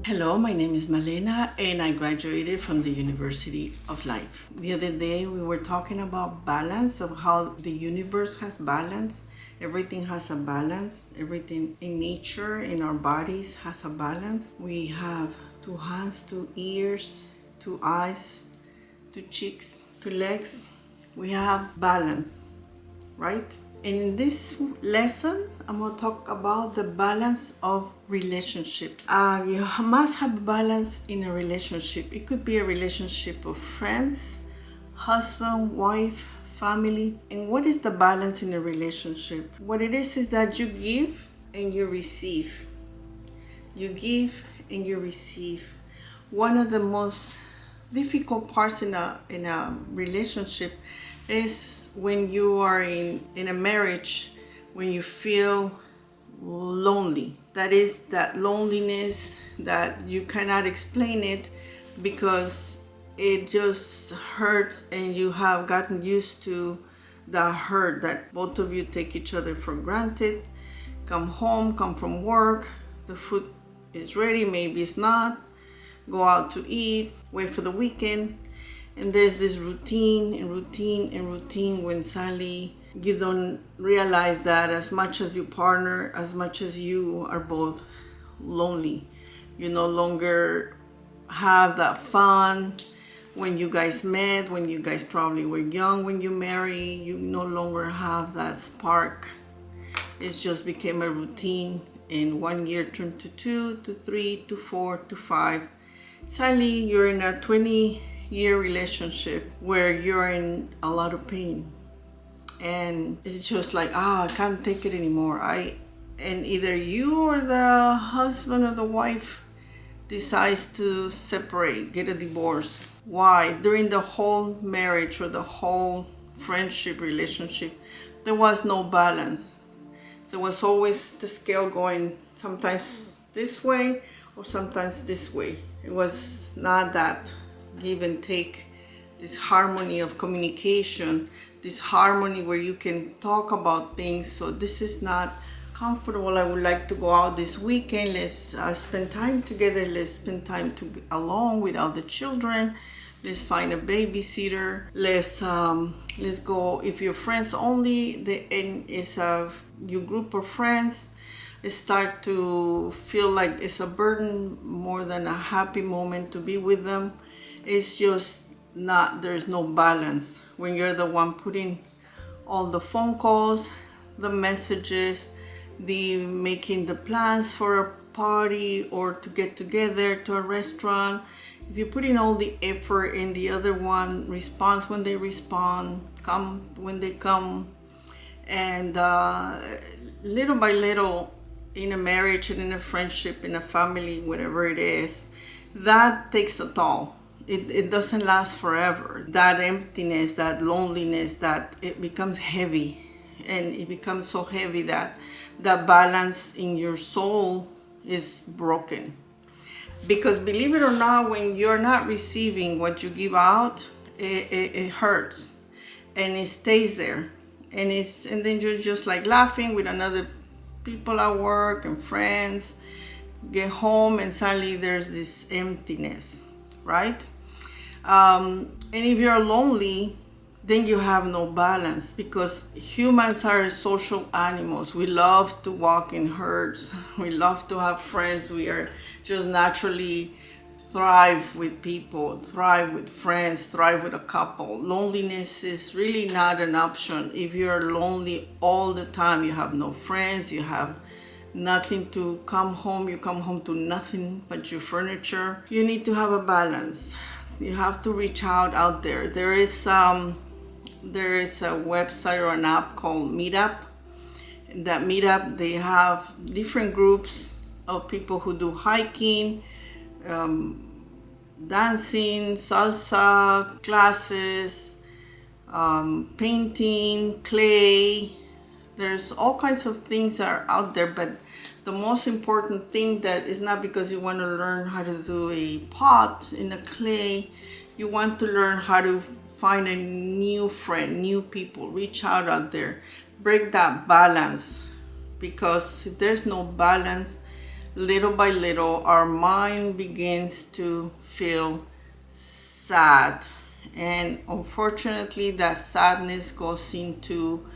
Hello, my name is Malena and I graduated from the University of Life. The other day we were talking about balance, of how the universe has balance. Everything has a balance. Everything in nature, in our bodies has a balance. We have two hands, two ears, two eyes, two cheeks, two legs. We have balance, right? And in this lesson, I'm going to talk about the balance of relationships. You must have balance in a relationship. It could be a relationship of friends, husband, wife, family. And what is the balance in a relationship? What it is that you give and you receive. You give and you receive. One of the most difficult parts in a relationship is when you are in a marriage, when you feel lonely. That is that loneliness that you cannot explain it because it just hurts, and you have gotten used to the hurt that both of you take each other for granted. Come home, come from work, the food is ready, maybe it's not. Go out to eat, wait for the weekend. And there's this routine when suddenly you don't realize that as much as your partner, as much as you are both lonely, you no longer have that fun when you guys met, when you guys probably were young when you marry. You no longer have that spark. It just became a routine, and 1 year turned to 2 to 3 to 4 to 5. Suddenly you're in a 20-year relationship where you're in a lot of pain, and it's just like, I can't take it anymore. And either you or the husband or the wife decides to separate, get a divorce. Why? During the whole marriage or the whole friendship relationship, there was no balance. There was always the scale going sometimes this way or sometimes this way. It was not that give and take, this harmony of communication, this harmony where you can talk about things. So this is not comfortable. I would like to go out this weekend. Let's spend time together. Let's spend time alone without the children. Let's find a babysitter. Let's go. If you're friends only, your group of friends, start to feel like it's a burden more than a happy moment to be with them. It's just not, there's no balance when you're the one putting all the phone calls, the messages, the making the plans for a party or to get together to a restaurant. If you're putting all the effort and the other one responds when they respond, come when they come, and little by little in a marriage and in a friendship, in a family, whatever it is, that takes a toll. It doesn't last forever. That emptiness, that loneliness, that it becomes heavy, and it becomes so heavy that the balance in your soul is broken. Because believe it or not, when you're not receiving what you give out, it hurts and it stays there. And then you're just like laughing with another people at work and friends, get home and suddenly there's this emptiness, right? And if you're lonely, then you have no balance, because humans are social animals. We love to walk in herds. We love to have friends. We are just naturally thrive with people, thrive with friends, thrive with a couple. Loneliness is really not an option. If you're lonely all the time, you have no friends, you have nothing to come home, you come home to nothing but your furniture. You need to have a balance. You have to reach out there. There is a website or an app called Meetup. That Meetup, they have different groups of people who do hiking, dancing, salsa classes, painting, clay. There's all kinds of things that are out there, but the most important thing that is not because you want to learn how to do a pot in a clay. You want to learn how to find a new friend, new people. Reach out there, break that balance, because if there's no balance, little by little, our mind begins to feel sad. And unfortunately, that sadness goes into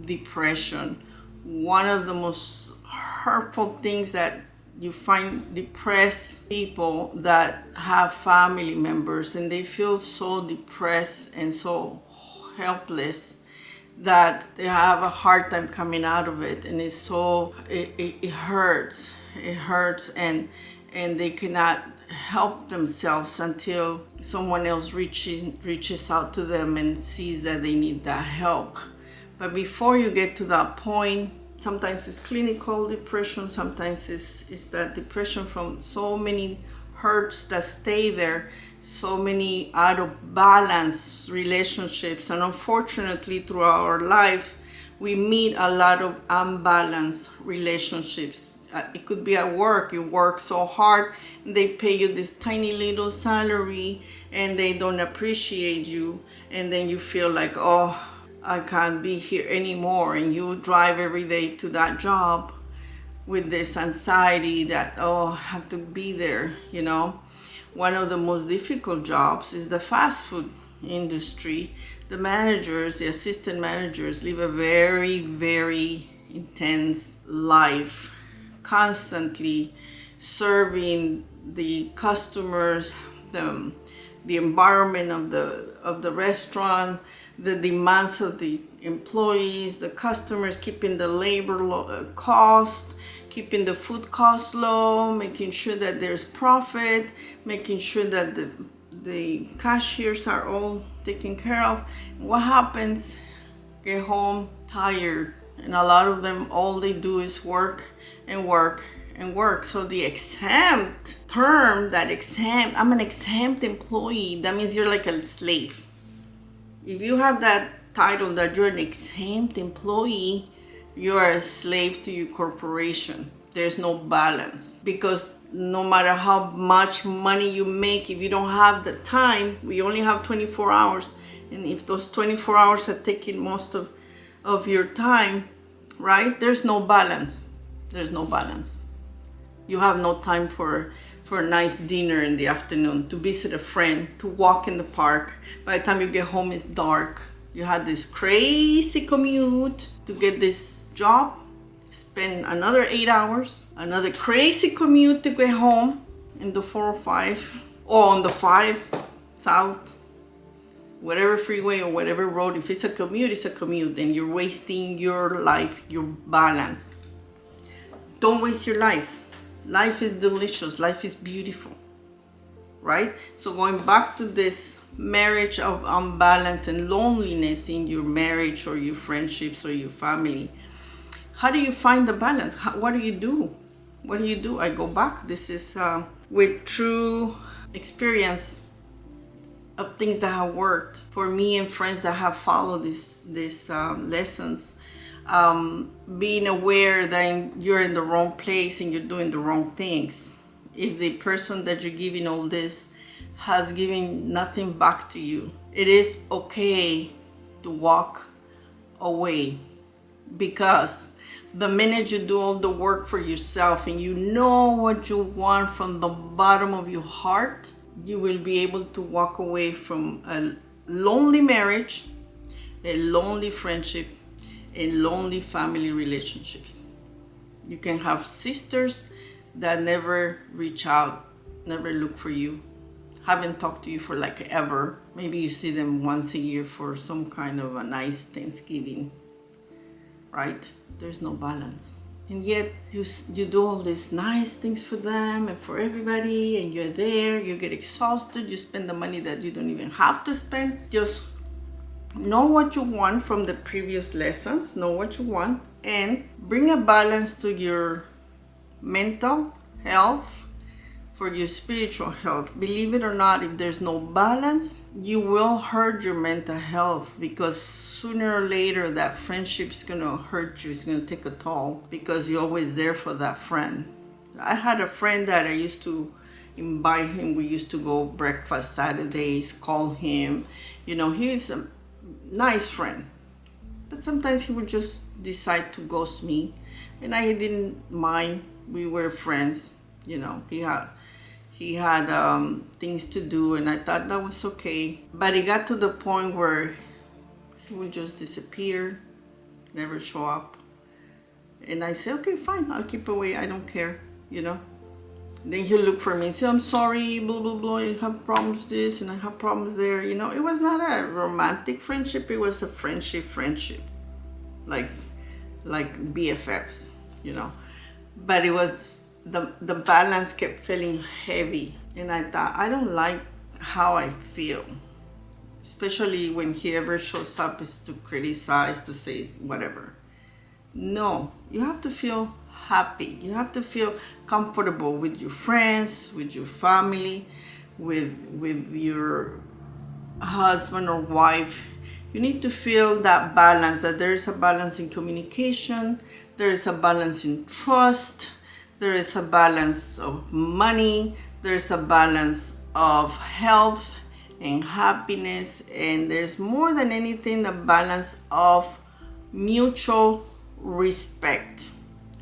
depression. One of the most hurtful things that you find depressed people that have family members, and they feel so depressed and so helpless that they have a hard time coming out of it, and it hurts. It hurts, and they cannot help themselves until someone else reaches out to them and sees that they need that help. But before you get to that point, sometimes it's clinical depression, sometimes it's that depression from so many hurts that stay there, so many out of balance relationships. And unfortunately, throughout our life, we meet a lot of unbalanced relationships. It could be at work. You work so hard, they pay you this tiny little salary, and they don't appreciate you. And then you feel like, oh, I can't be here anymore. And you drive every day to that job with this anxiety that, oh, I have to be there, you know. One of the most difficult jobs is the fast food industry. The managers, the assistant managers, live a very, very intense life, constantly serving the customers, the environment of the restaurant, the demands of the employees, the customers, keeping the labor cost, keeping the food cost low, making sure that there's profit, making sure that the cashiers are all taken care of. What happens? Get home tired, and a lot of them, all they do is work and work and work. So the exempt term, I'm an exempt employee, that means you're like a slave. If you have that title that you're an exempt employee, you are a slave to your corporation. There's no balance, because no matter how much money you make, if you don't have the time, we only have 24 hours. And if those 24 hours are taking most of your time, right? There's no balance. There's no balance. You have no time for a nice dinner in the afternoon, to visit a friend, to walk in the park. By the time you get home, it's dark. You had this crazy commute to get this job, spend another 8 hours, another crazy commute to get home in the 405 or on the 5 South, whatever freeway or whatever road. If it's a commute, it's a commute, and you're wasting your life, your balance. Don't waste your life. Life is delicious. Life is beautiful, right? So going back to this marriage of unbalance and loneliness in your marriage or your friendships or your family, how do you find the balance? What do you do? What do you do? I go back. This is with true experience of things that have worked for me and friends that have followed these lessons. Being aware that you're in the wrong place and you're doing the wrong things. If the person that you're giving all this has given nothing back to you, it is okay to walk away, because the minute you do all the work for yourself and you know what you want from the bottom of your heart, you will be able to walk away from a lonely marriage, a lonely friendship, and lonely family relationships. You can have sisters that never reach out, never look for you, haven't talked to you for like ever. Maybe you see them once a year for some kind of a nice Thanksgiving, right? There's no balance. And yet you do all these nice things for them and for everybody, and you're there, you get exhausted, you spend the money that you don't even have to spend. Just know what you want from the previous lessons, know what you want, and bring a balance to your mental health, for your spiritual health. Believe it or not, if there's no balance, you will hurt your mental health, because sooner or later that friendship's gonna hurt you. It's gonna take a toll, because you're always there for that friend. I had a friend that I used to invite him. We used to go breakfast Saturdays, call him. You know, he's a nice friend, but sometimes he would just decide to ghost me, and I didn't mind. We were friends, he had things to do, and I thought that was okay. But it got to the point where he would just disappear, never show up. And I said, okay, fine, I'll keep away. I don't care, Then he'll look for me and say, I'm sorry, blah, blah, blah. I have problems this and I have problems there. It was not a romantic friendship. It was a friendship, like BFFs, But it was, the balance kept feeling heavy. And I thought, I don't like how I feel. Especially when he ever shows up is to criticize, to say whatever. No, you have to feel happy. You have to feel comfortable with your friends, with your family, with your husband or wife. You need to feel that balance, that there is a balance in communication, there is a balance in trust, there is a balance of money, there is a balance of health and happiness, and there's more than anything the balance of mutual respect,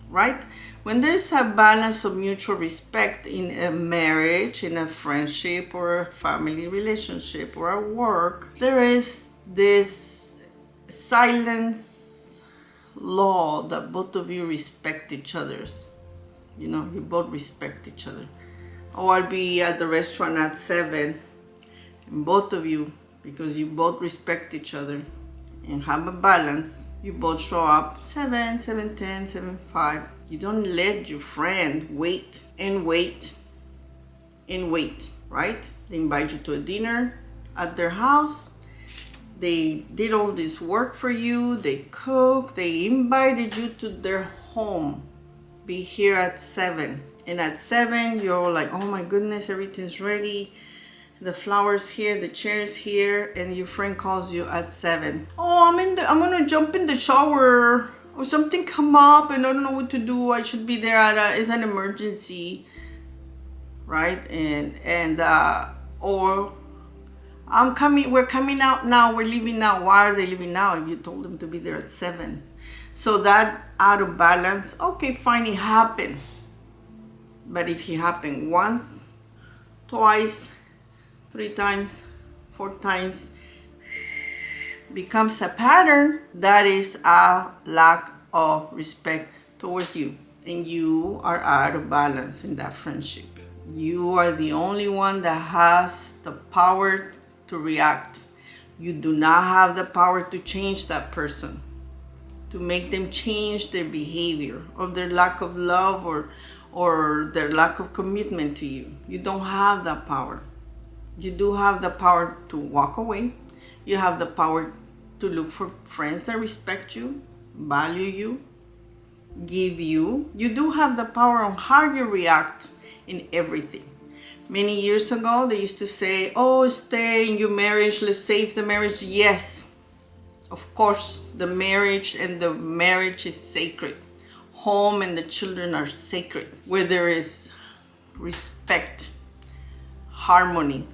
right? When there's a balance of mutual respect in a marriage, in a friendship or a family relationship or a work, there is this silence law that both of you respect each other's. You both respect each other. Oh, I'll be at the restaurant at 7, and both of you, because you both respect each other and have a balance, you both show up 7, 7:10, 7:05. You don't let your friend wait, right? They invite you to a dinner at their house. They did all this work for you. They cooked. They invited you to their home. Be here at 7. And at 7, you're like, oh my goodness, everything's ready. The flowers here, the chairs here, and your friend calls you at 7. Oh, I'm gonna jump in the shower, or something come up and I don't know what to do. I should be there it's an emergency, right? Or we're coming out now, we're leaving now. Why are they leaving now if you told them to be there at 7? So that out of balance, okay, fine, it happened. But if it happened once, twice, 3 times, 4 times, becomes a pattern, that is a lack of respect towards you. And you are out of balance in that friendship. You are the only one that has the power to react. You do not have the power to change that person, to make them change their behavior or their lack of love or their lack of commitment to you. You don't have that power. You do have the power to walk away. You have the power to look for friends that respect you, value you, give you. You do have the power on how you react in everything. Many years ago, they used to say, oh, stay in your marriage, let's save the marriage. Yes, of course, the marriage is sacred. Home and the children are sacred. Where there is respect, harmony,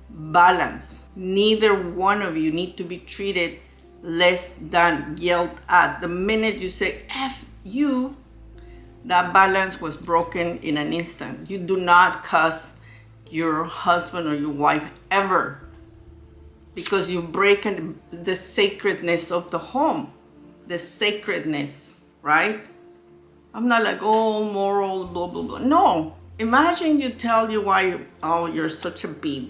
balance. Neither one of you need to be treated less than, yelled at. The minute you say F you, that balance was broken in an instant. You do not cuss your husband or your wife ever, because you break the sacredness of the home, the sacredness, right? I'm not like, oh, moral, blah, blah, blah. No. Imagine you tell your wife, oh, you're such a bee.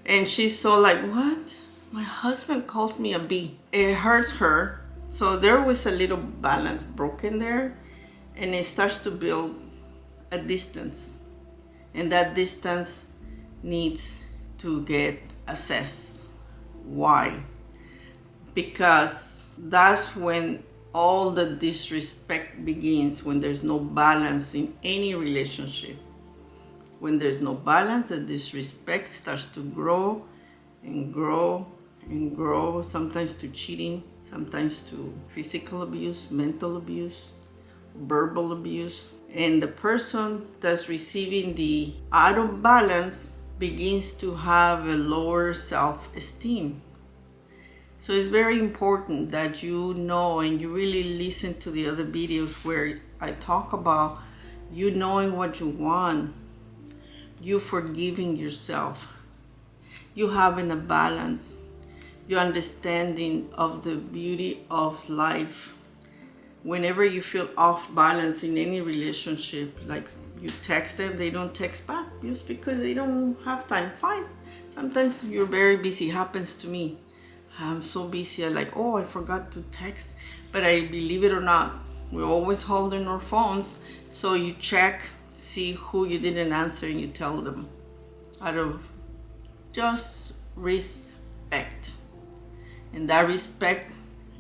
And she's so like, what? My husband calls me a bee. It hurts her. So there was a little balance broken there, and it starts to build a distance. And that distance needs to get assessed. Why? Because that's when all the disrespect begins, when there's no balance in any relationship. When there's no balance, the disrespect starts to grow and grow and grow, sometimes to cheating, sometimes to physical abuse, mental abuse, verbal abuse. And the person that's receiving the out of balance begins to have a lower self-esteem. So it's very important that you know and you really listen to the other videos where I talk about you knowing what you want, you forgiving yourself, you having a balance, your understanding of the beauty of life. Whenever you feel off balance in any relationship, like you text them, they don't text back just because they don't have time. Fine. Sometimes you're very busy. Happens to me. I'm so busy. I'm like, oh, I forgot to text. But I believe it or not, we're always holding our phones. So you check, see who you didn't answer, and you tell them out of just respect. And that respect,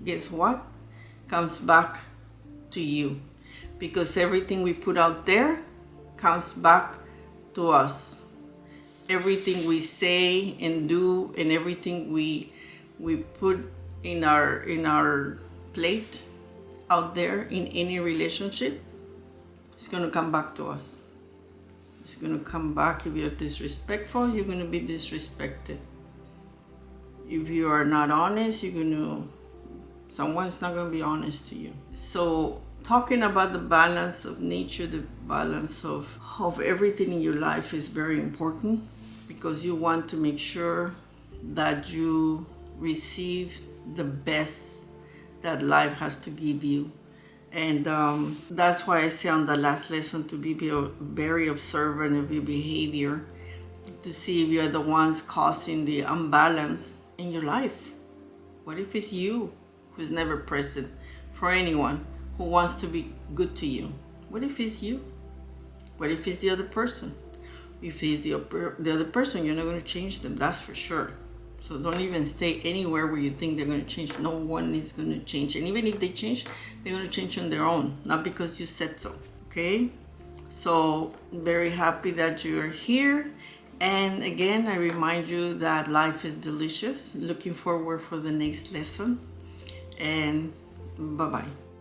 guess what? Comes back to you, because everything we put out there comes back to us. Everything we say and do, and everything we put in our plate out there in any relationship, it's gonna come back to us. It's gonna come back. If you're disrespectful, you're gonna be disrespected. If you are not honest, someone's not going to be honest to you. So talking about the balance of nature, the balance of everything in your life is very important, because you want to make sure that you receive the best that life has to give you. And that's why I say on the last lesson to be very observant of your behavior, to see if you're the ones causing the imbalance in your life. What if it's you who's never present for anyone who wants to be good to you? What if it's you? What if it's the other person? If it's the other person, you're not going to change them, that's for sure. So don't even stay anywhere where you think they're going to change. No one is going to change. And even if they change, they're going to change on their own, not because you said so. Okay? So very happy that you're here. And again, I remind you that life is delicious. Looking forward for the next lesson. And bye-bye.